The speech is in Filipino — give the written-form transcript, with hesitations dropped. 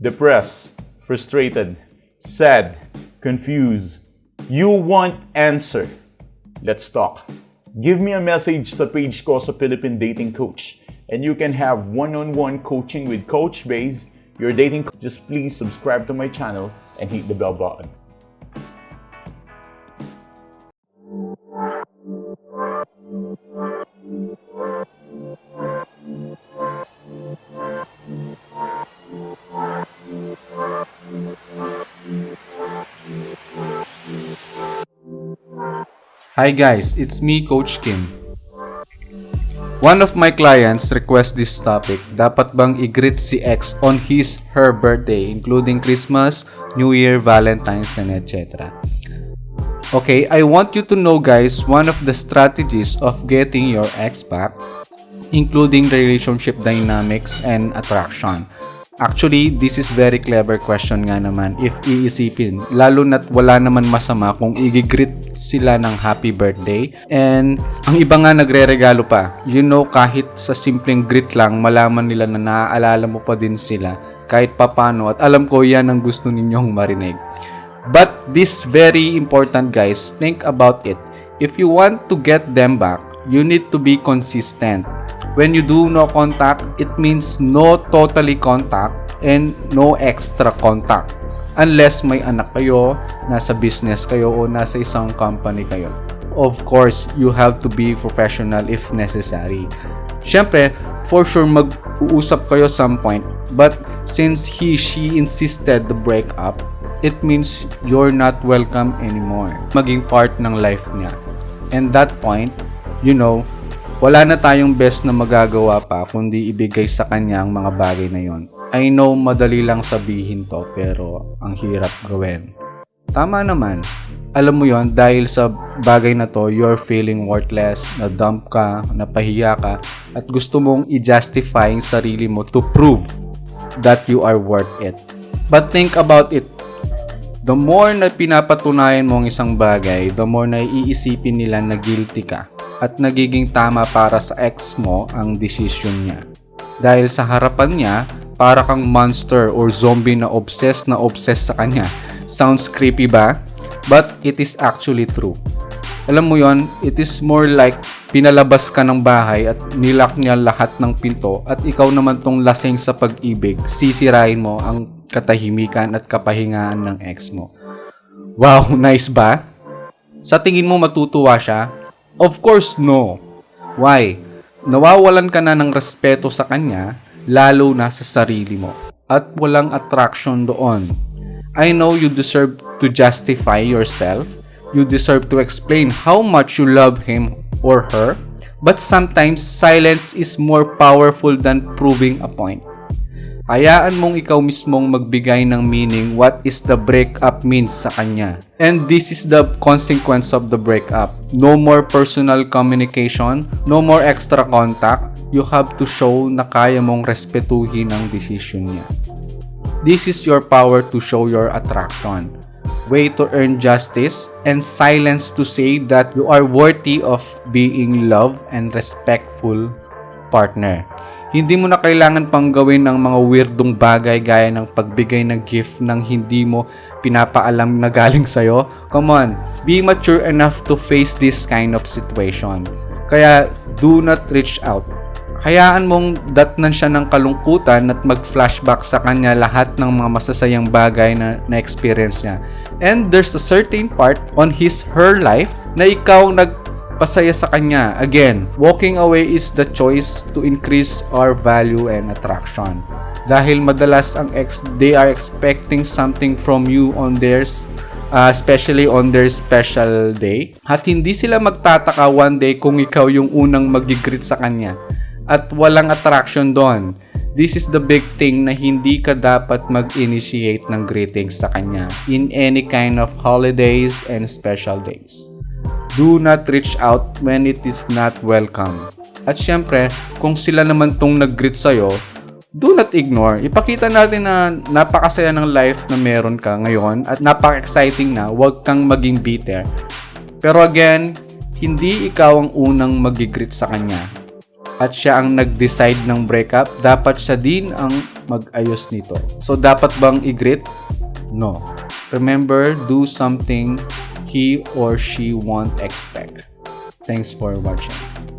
depressed, frustrated, sad, confused. You want answer. Let's talk. Give me a message sa page ko sa Philippine Dating Coach and you can have one-on-one coaching with Coach Baze, your dating coach. Just please subscribe to my channel and hit the bell button. Hi guys, it's me Coach Kim. One of my clients request this topic. Dapat bang i-greet si ex on her birthday including Christmas, New Year, Valentine's and etc. Okay, I want you to know guys, one of the strategies of getting your ex back, including relationship dynamics and attraction. Actually, this is very clever question nga naman if iisipin. Lalo na't wala naman masama kung i-greet sila ng happy birthday. And ang iba nga nagre-regalo pa. You know, kahit sa simpleng greet lang, malaman nila na naaalala mo pa din sila kahit papano. At alam ko yan ang gusto ninyong marinig. But this very important guys, think about it. If you want to get them back, you need to be consistent. When you do no contact, it means no totally contact and no extra contact. Unless may anak kayo, nasa business kayo o nasa isang company kayo. Of course, you have to be professional if necessary. Syempre, for sure mag-uusap kayo some point. But since she insisted to break up, it means you're not welcome anymore. Maging part ng life niya. And that point, you know, wala na tayong best na magagawa pa kundi ibigay sa kanya ang mga bagay na yon. I know madali lang sabihin to pero ang hirap gawin. Tama naman. Alam mo yon dahil sa bagay na to you're feeling worthless, na-dump ka, napahiya ka at gusto mong i-justify ang sarili mo to prove that you are worth it. But think about it. The more na pinapatunayan mo ang isang bagay, the more na iisipin nila na guilty ka at nagiging tama para sa ex mo ang decision niya. Dahil sa harapan niya, para kang monster or zombie na obsessed sa kanya. Sounds creepy ba? But it is actually true. Alam mo yon, it is more like pinalabas ka ng bahay at nilock niya lahat ng pinto at ikaw naman tong lasing sa pag-ibig, sisirain mo ang katahimikan at kapahingaan ng ex mo. Wow, nice ba? Sa tingin mo matutuwa siya? Of course no. Why? Nawawalan ka na ng respeto sa kanya, lalo na sa sarili mo. At walang attraction doon. I know you deserve to justify yourself. You deserve to explain how much you love him or her. But sometimes silence is more powerful than proving a point. Hayaan mong ikaw mismong magbigay ng meaning what is the breakup means sa kanya. And this is the consequence of the breakup. No more personal communication, no more extra contact. You have to show na kaya mong respetuhin ang decision niya. This is your power to show your attraction. Way to earn justice and silence to say that you are worthy of being loved and respectful partner. Hindi mo na kailangan pang gawin ng mga weirdong bagay gaya ng pagbigay ng gift ng hindi mo pinapaalam na galing sa'yo. Come on, be mature enough to face this kind of situation. Kaya, do not reach out. Hayaan mong datnan siya ng kalungkutan at mag-flashback sa kanya lahat ng mga masasayang bagay na na-experience niya. And there's a certain part on her life na ikaw pasaya sa kanya. Again, walking away is the choice to increase our value and attraction. Dahil madalas ang ex, they are expecting something from you on theirs, especially on their special day. At hindi sila magtataka one day kung ikaw yung unang mag-greet sa kanya. At walang attraction doon. This is the big thing na hindi ka dapat mag-initiate ng greetings sa kanya in any kind of holidays and special days. Do not reach out when it is not welcome. At syempre, kung sila naman tong nag-greet sa'yo, do not ignore. Ipakita natin na napakasaya ng life na meron ka ngayon at napaka-exciting na, huwag kang maging bitter. Pero again, hindi ikaw ang unang mag-greet sa kanya. at siya ang nag-decide ng breakup, dapat siya din ang mag-ayos nito. So, dapat bang i-greet? No. Remember, do something he or she won't expect. Thanks for watching.